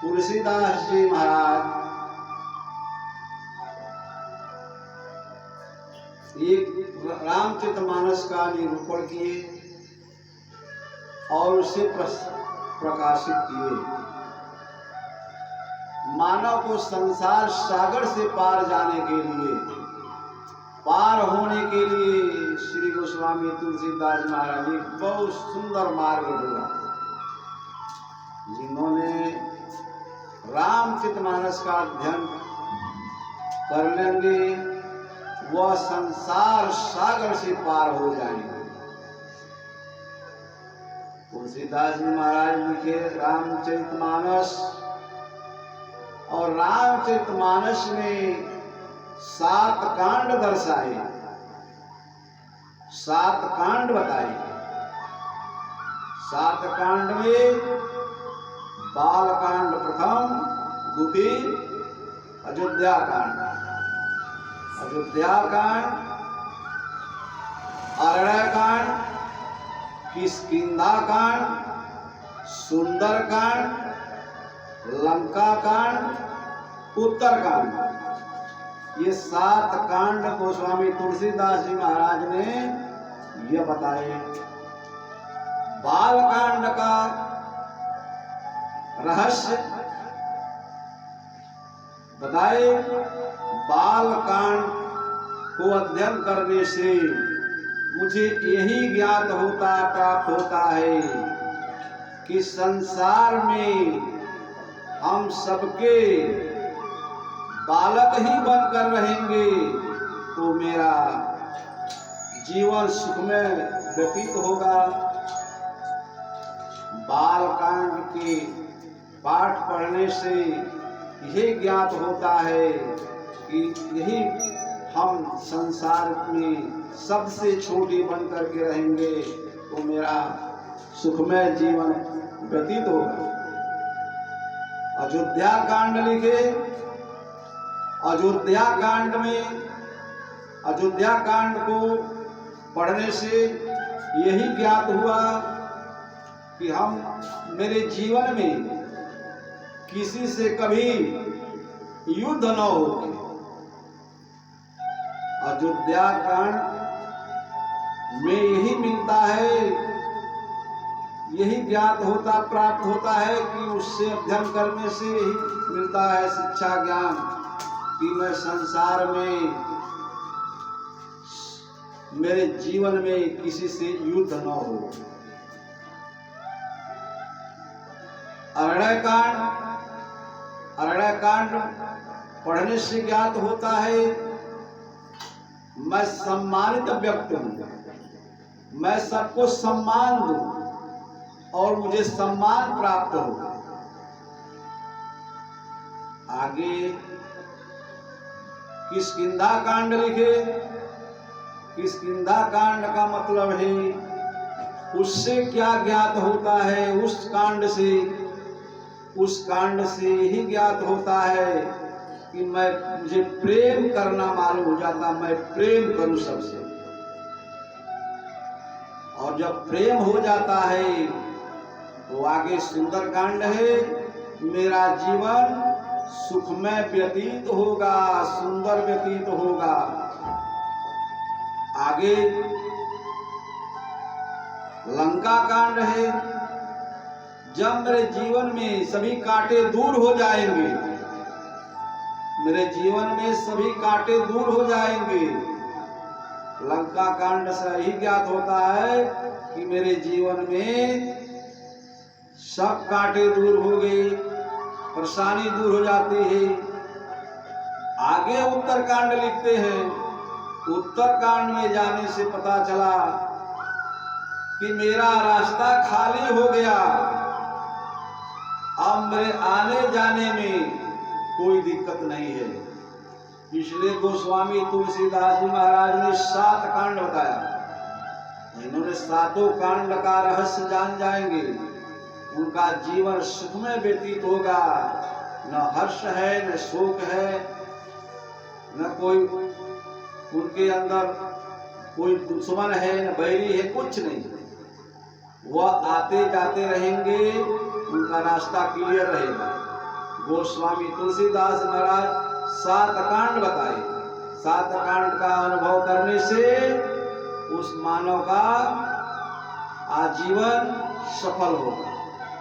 तुलसीदास जी महाराज एक रामचरितमानस का निरूपण किए और उसे प्रकाशित किए। मानव को संसार सागर से पार जाने के लिए, पार होने के लिए श्री गोस्वामी तुलसीदास महाराज ने बहुत सुंदर मार्ग दिया। जिन्होंने रामचरितमानस का अध्ययन कर लेंगे वह संसार सागर से पार हो जाएंगे। तुलसीदास जी महाराज लिखे रामचरितमानस, और रामचरितमानस में 7 कांड दर्शाए, 7 कांड बताए। 7 कांड में बाल कांड प्रथम, द्वितीय अयोध्या कांड, अयोध्या कांड, अरण्य कांड, किष्किंधा कांड, सुंदर कांड, लंका कांड, उत्तर कांड। ये 7 कांड गोस्वामी तुलसीदास जी महाराज ने यह बताए। बाल कांड का रहस्य बताए। बाल कांड को अध्ययन करने से मुझे यही ज्ञात प्राप्त होता है कि संसार में हम सबके बालक ही बनकर रहेंगे तो मेरा जीवन सुखमय व्यतीत होगा। बाल कांड के पाठ पढ़ने से यही ज्ञात होता है कि यही हम संसार में सबसे छोटे बनकर के रहेंगे तो मेरा सुखमय जीवन व्यतीत होगा। अयोध्या कांड लिखे। अयोध्या कांड में, अयोध्या कांड को पढ़ने से यही ज्ञात हुआ कि हम मेरे जीवन में किसी से कभी युद्ध न हो। अयोध्या कांड में यही मिलता है, यही ज्ञात होता प्राप्त होता है कि उससे अध्ययन करने से यही मिलता है शिक्षा ज्ञान कि मैं संसार में मेरे जीवन में किसी से युद्ध न हो। अरण्य कांड, अरण्य कांड पढ़ने से ज्ञात होता है मैं सम्मानित व्यक्ति हूं, मैं सबको सम्मान दूं और मुझे सम्मान प्राप्त हो। आगे किष्किंधा कांड लिखे। किष्किंधा कांड का मतलब है उससे क्या ज्ञात होता है, उस कांड से, उस कांड से ही ज्ञात होता है कि मुझे प्रेम करना मालूम हो जाता, मैं प्रेम करूं सबसे। और जब प्रेम हो जाता है तो आगे सुंदर कांड है मेरा जीवन सुखमय व्यतीत होगा, सुंदर व्यतीत होगा। आगे लंका कांड है जब मेरे जीवन में सभी कांटे दूर हो जाएंगे, मेरे जीवन में सभी कांटे दूर हो जाएंगे। लंका कांड से यही ज्ञात होता है कि मेरे जीवन में सब कांटे दूर हो गए, परेशानी दूर हो जाती है। आगे उत्तर कांड लिखते हैं। उत्तर कांड में जाने से पता चला कि मेरा रास्ता खाली हो गया, अब मेरे आने जाने में कोई दिक्कत नहीं है। इसलिए गोस्वामी तुलसीदास जी महाराज ने 7 कांड बताया। इन्होंने 7 कांड का रहस्य जान जाएंगे, उनका जीवन सुखमय व्यतीत होगा। न हर्ष है, न शोक है, न कोई उनके अंदर कोई दुश्मन है, न बैरी है, कुछ नहीं। वह आते जाते रहेंगे, उनका रास्ता क्लियर रहेगा। गोस्वामी तुलसीदास महाराज 7 कांड बताए। 7 कांड का अनुभव करने से उस मानव का आजीवन सफल होगा।